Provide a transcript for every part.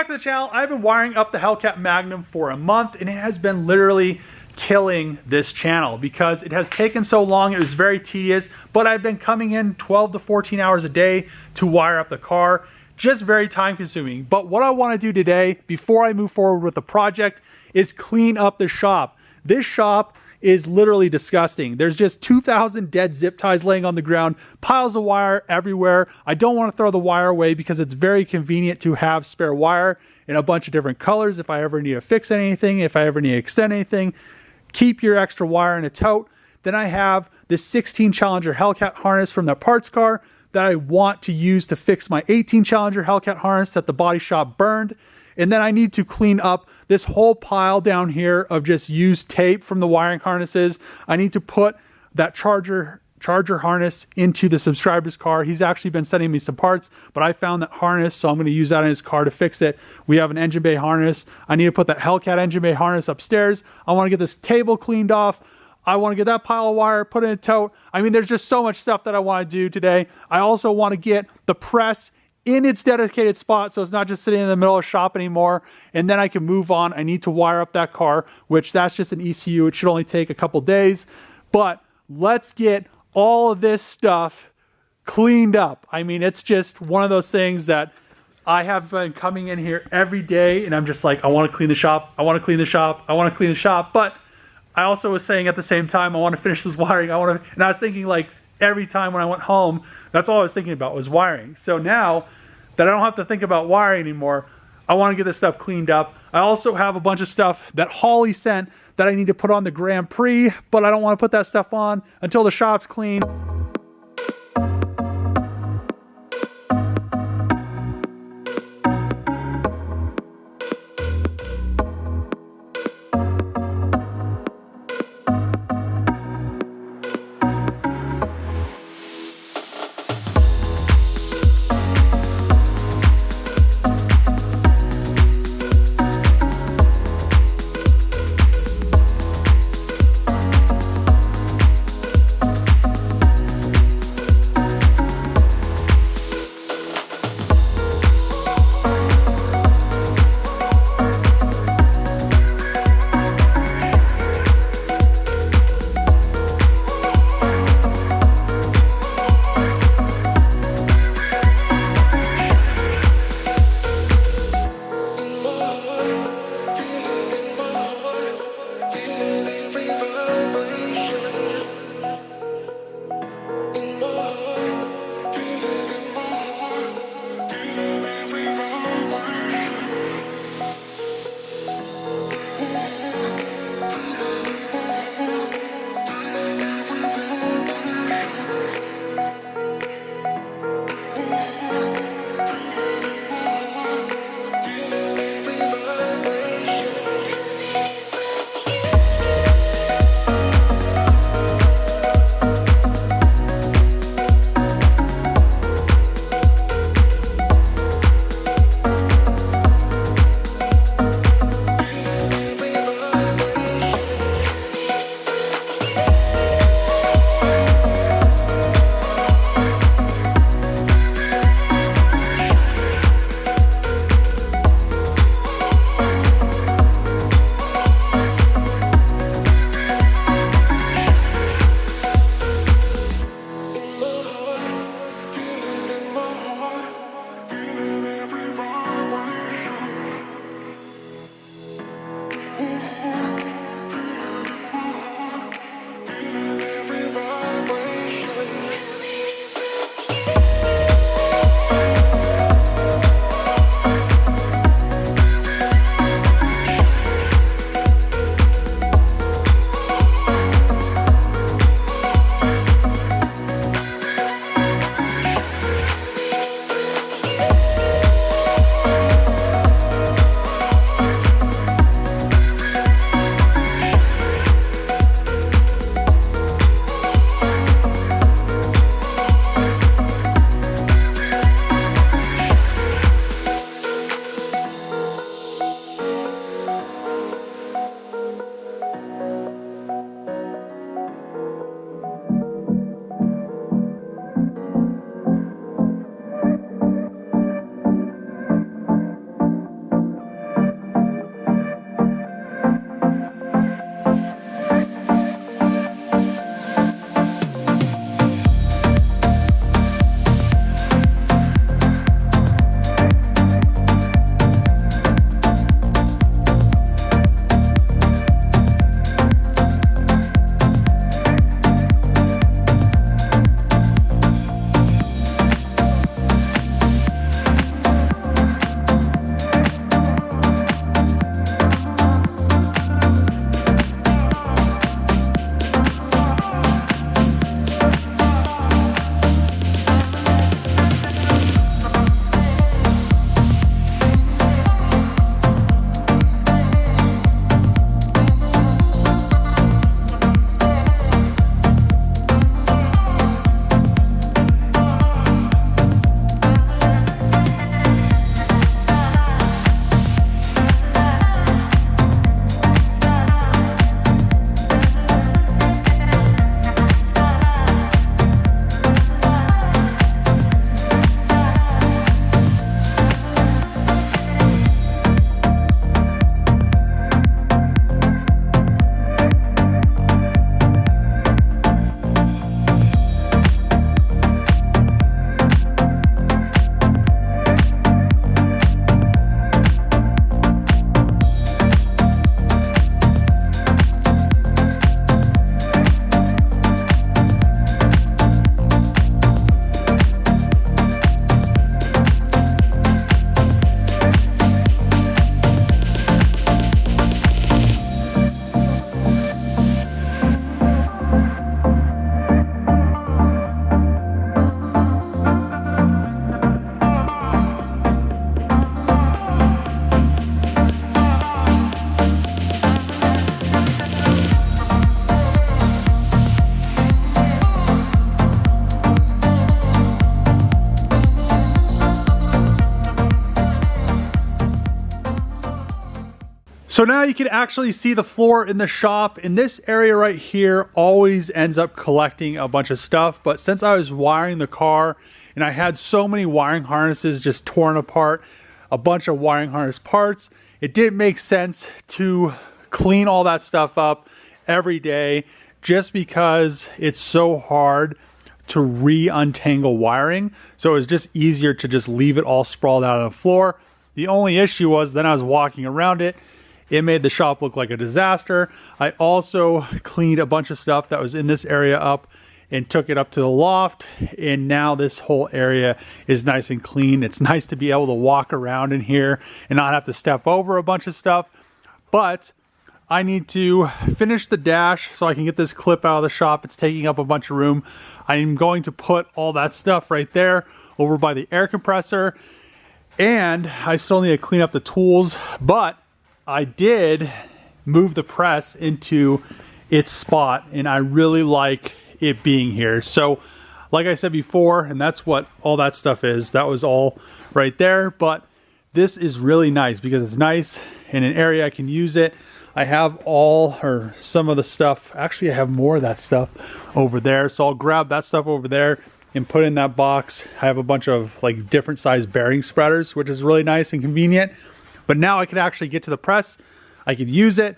Welcome back to the channel. I've been wiring up the Hellcat Magnum for a month, and it has been literally killing this channel because it has taken so long. It was very tedious, but I've been coming in 12 to 14 hours a day to wire up the car. Just very time consuming. But what I want to do today, before I move forward with the project, is clean up the shop. This shop is literally disgusting. There's just 2,000 dead zip ties laying on the ground, piles of wire everywhere. I don't want to throw the wire away because it's very convenient to have spare wire in a bunch of different colors if I ever need to fix anything, if I ever need to extend anything. Keep your extra wire in a tote. Then I have this 16 Challenger Hellcat harness from the parts car that I want to use to fix my 18 Challenger Hellcat harness that the body shop burned. And then I need to clean up this whole pile down here of just used tape from the wiring harnesses. I need to put that charger harness into the subscriber's car. He's actually been sending me some parts, but I found that harness, so I'm going to use that in his car to fix it. We have an engine bay harness. I need to put that Hellcat engine bay harness upstairs. I want to get this table cleaned off. I want to get that pile of wire, put it in a tote. I mean, there's just so much stuff that I want to do today. I also want to get the press in its dedicated spot so it's not just sitting in the middle of the shop anymore, and then I can move on. I need to wire up that car, which that's just an ECU. It should only take a couple days, but let's get all of this stuff cleaned up. I mean, it's just one of those things that I have been coming in here every day and I'm just like, I want to clean the shop, I want to clean the shop, I want to clean the shop. But I also was saying at the same time, I want to finish this wiring. And I was thinking, like, every time when I went home, that's all I was thinking about was wiring. So now that I don't have to think about wiring anymore, I want to get this stuff cleaned up. I also have a bunch of stuff that Holly sent that I need to put on the Grand Prix, but I don't want to put that stuff on until the shop's clean. So now you can actually see the floor in the shop, and this area right here always ends up collecting a bunch of stuff. But since I was wiring the car and I had so many wiring harnesses just torn apart, a bunch of wiring harness parts, it didn't make sense to clean all that stuff up every day just because it's so hard to re-untangle wiring. So it was just easier to just leave it all sprawled out on the floor. The only issue was then I was walking around it. It made the shop look like a disaster. I also cleaned a bunch of stuff that was in this area up and took it up to the loft. And now this whole area is nice and clean. It's nice to be able to walk around in here and not have to step over a bunch of stuff. But I need to finish the dash so I can get this clip out of the shop. It's taking up a bunch of room. I'm going to put all that stuff right there over by the air compressor. And I still need to clean up the tools, but I did move the press into its spot, and I really like it being here. So like I said before, and that's what all that stuff is, that was all right there. But this is really nice because it's nice in an area I can use it. I have all or some of the stuff. Actually, I have more of that stuff over there. So I'll grab that stuff over there and put in that box. I have a bunch of like different size bearing spreaders, which is really nice and convenient. But now I can actually get to the press, I can use it,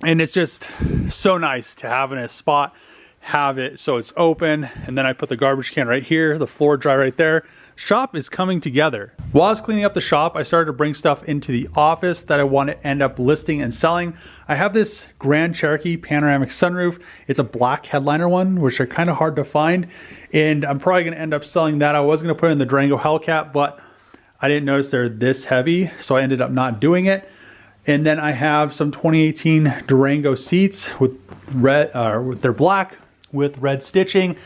and it's just so nice to have in a spot, have it so it's open, and then I put the garbage can right here, the floor dry right there. Shop is coming together. While I was cleaning up the shop, I started to bring stuff into the office that I want to end up listing and selling. I have this Grand Cherokee panoramic sunroof. It's a black headliner one, which are kind of hard to find, and I'm probably going to end up selling that. I was going to put it in the Durango Hellcat, but I didn't notice they're this heavy, so I ended up not doing it. And then I have some 2018 Durango seats with red, they're black with red stitching.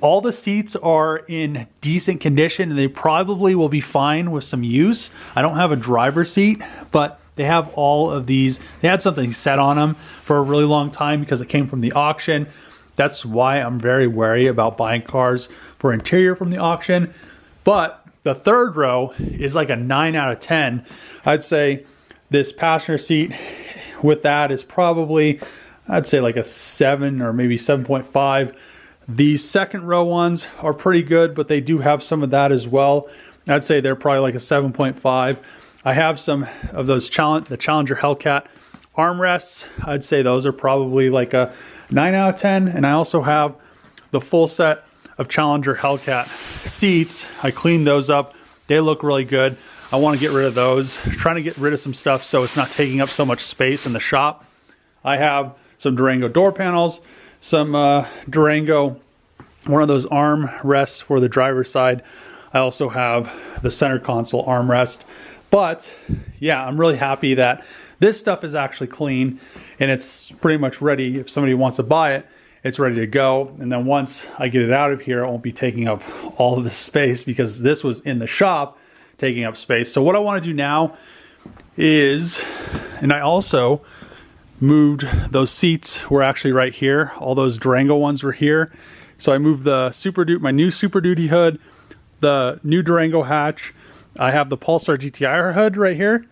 All the seats are in decent condition, and they probably will be fine with some use. I don't have a driver's seat, but they have all of these. They had something set on them for a really long time because it came from the auction. That's why I'm very wary about buying cars for interior from the auction. But the third row is like a 9 out of 10. I'd say this passenger seat with that is probably, I'd say like a 7 or maybe 7.5. The second row ones are pretty good, but they do have some of that as well. I'd say they're probably like a 7.5. I have some of those the Challenger Hellcat armrests. I'd say those are probably like a 9 out of 10. And I also have the full set of Challenger Hellcat seats. I cleaned those up. They look really good. I want to get rid of those. Trying to get rid of some stuff so it's not taking up so much space in the shop. I have some Durango door panels, some Durango, one of those arm rests for the driver's side. I also have the center console armrest. But yeah, I'm really happy that this stuff is actually clean and it's pretty much ready. If somebody wants to buy it, it's ready to go. And then once I get it out of here, I won't be taking up all of the space because this was in the shop taking up space. So what I want to do now is, and I also moved those seats were actually right here. All those Durango ones were here. So I moved the my new Super Duty hood, the new Durango hatch. I have the Pulsar GTI hood right here.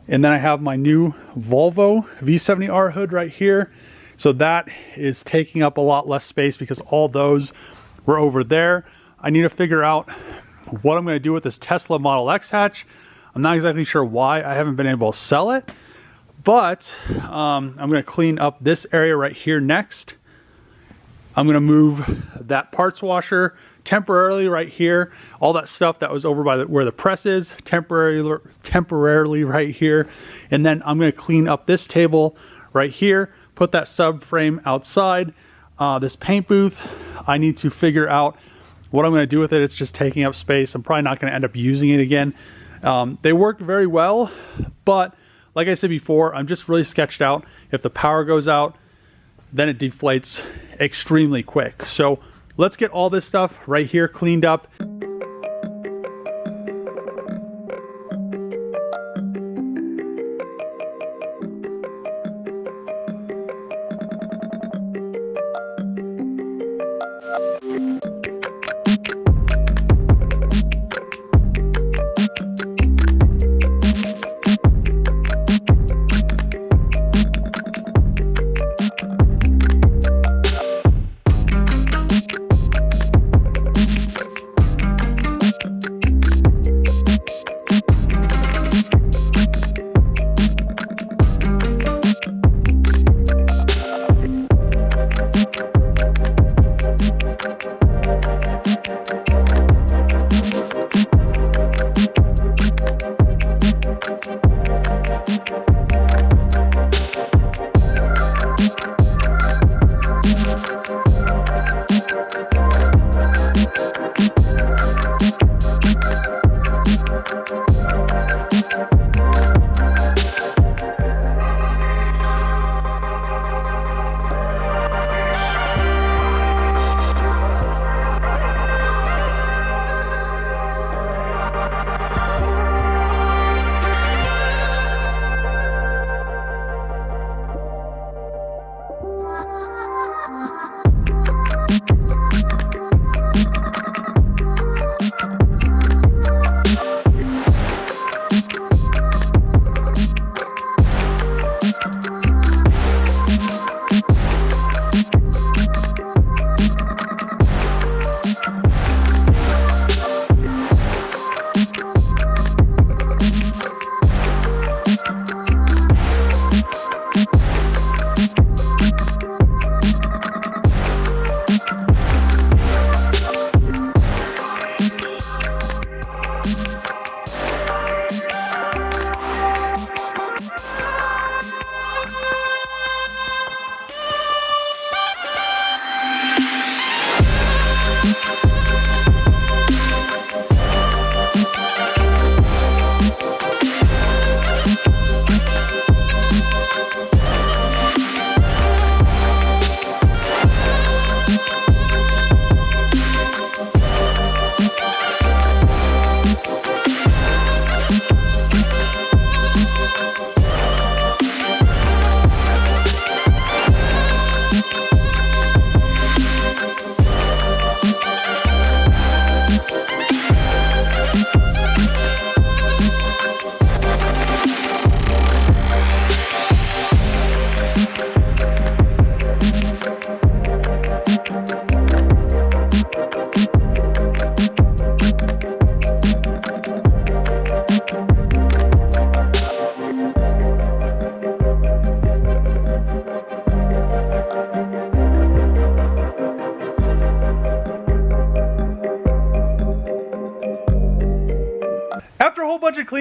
And then I have my new Volvo V70R hood right here. So that is taking up a lot less space because all those were over there. I need to figure out what I'm going to do with this Tesla Model X hatch. I'm not exactly sure why I haven't been able to sell it, but I'm going to clean up this area right here next. I'm going to move that parts washer temporarily right here. All that stuff that was over by where the press is, temporarily right here. And then I'm going to clean up this table right here. Put that subframe outside. This paint booth, I need to figure out what I'm going to do with it. It's just taking up space. I'm probably not going to end up using it again. They work very well, but like I said before, I'm just really sketched out. If the power goes out, then it deflates extremely quick. So let's get all this stuff right here cleaned up.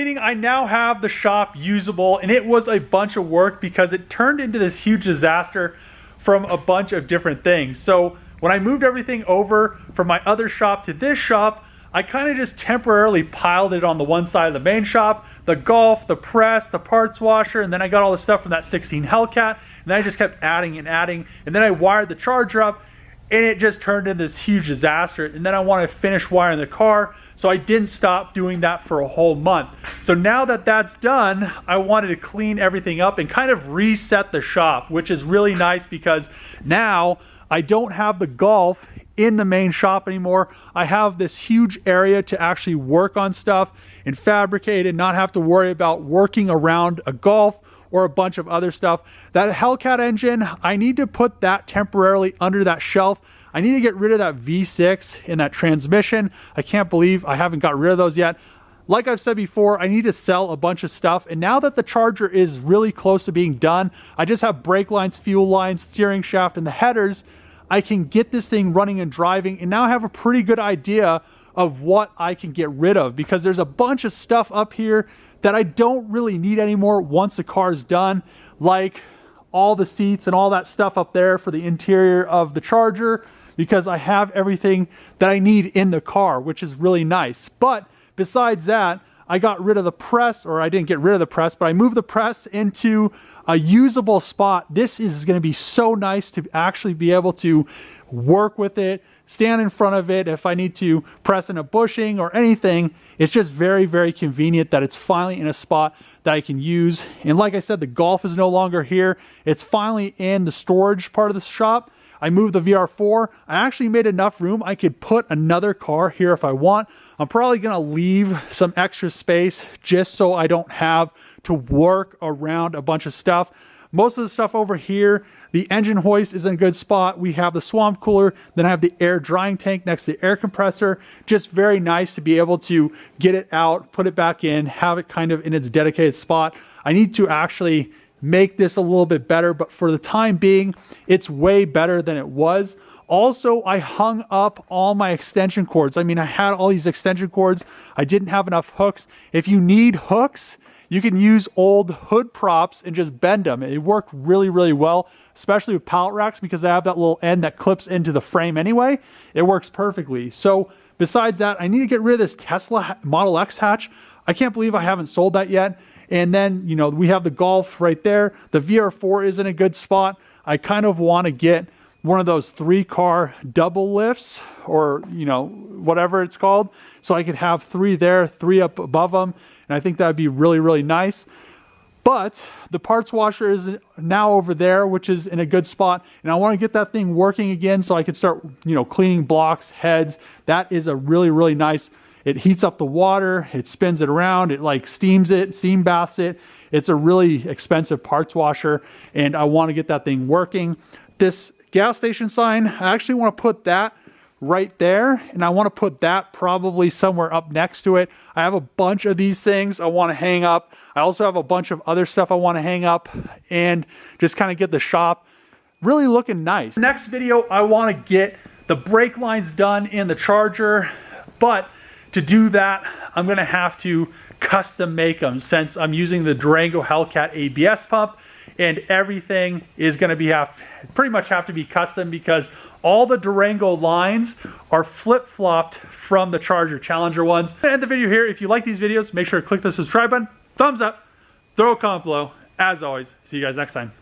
meaning I now have the shop usable, and it was a bunch of work because it turned into this huge disaster from a bunch of different things. So when I moved everything over from my other shop to this shop, I kind of just temporarily piled it on the one side of the main shop, the golf, the press, the parts washer, and then I got all the stuff from that 16 Hellcat, and then I just kept adding and adding, and then I wired the charger up, and it just turned into this huge disaster. And then I wanted to finish wiring the car, so I didn't stop doing that for a whole month. So now that that's done, I wanted to clean everything up and kind of reset the shop, which is really nice because now I don't have the Golf in the main shop anymore. I have this huge area to actually work on stuff and fabricate and not have to worry about working around a Golf or a bunch of other stuff. That Hellcat engine, I need to put that temporarily under that shelf. I need to get rid of that V6 and that transmission. I can't believe I haven't got rid of those yet. Like I've said before, I need to sell a bunch of stuff. And now that the Charger is really close to being done, I just have brake lines, fuel lines, steering shaft, and the headers. I can get this thing running and driving, and now I have a pretty good idea of what I can get rid of, because there's a bunch of stuff up here that I don't really need anymore once the car is done, like all the seats and all that stuff up there for the interior of the Charger, because I have everything that I need in the car, which is really nice. But besides that, I got rid of the press, or I didn't get rid of the press, but I moved the press into a usable spot. This is going to be so nice to actually be able to work with it, stand in front of it if I need to press in a bushing or anything. It's just very, very convenient that it's finally in a spot that I can use. And like I said, the Golf is no longer here. It's finally in the storage part of the shop. I moved the VR4. I actually made enough room. I could put another car here if I want. I'm probably going to leave some extra space just so I don't have to work around a bunch of stuff. Most of the stuff over here, the engine hoist is in a good spot. We have the swamp cooler. Then I have the air drying tank next to the air compressor. Just very nice to be able to get it out, put it back in, have it kind of in its dedicated spot. I need to actually make this a little bit better, but for the time being, it's way better than it was. Also, I hung up all my extension cords. I mean, I had all these extension cords. I didn't have enough hooks. If you need hooks, you can use old hood props and just bend them. It worked really, really well, especially with pallet racks, because I have that little end that clips into the frame anyway. It works perfectly. So besides that, I need to get rid of this Tesla Model X hatch. I can't believe I haven't sold that yet. And then, you know, we have the Golf right there. The VR4 is in a good spot. I kind of want to get one of those 3-car double lifts, or, you know, whatever it's called. So I could have 3 there, 3 up above them. And I think that would be really, really nice. But the parts washer is now over there, which is in a good spot. And I want to get that thing working again so I can start, you know, cleaning blocks, heads. That is a really, really nice. It heats up the water, it spins it around, it like steams it, steam baths it. It's a really expensive parts washer, and I want to get that thing working. This gas station sign, I actually want to put that right there, and I want to put that probably somewhere up next to it. I have a bunch of these things I want to hang up. I also have a bunch of other stuff I want to hang up, and just kind of get the shop really looking nice. Next video, I want to get the brake lines done in the Charger, but to do that, I'm going to have to custom make them, since I'm using the Durango Hellcat ABS pump, and everything is going to be pretty much have to be custom, because all the Durango lines are flip-flopped from the Charger Challenger ones. I'm going to end the video here. If you like these videos, make sure to click the subscribe button, thumbs up, throw a comment below. As always, see you guys next time.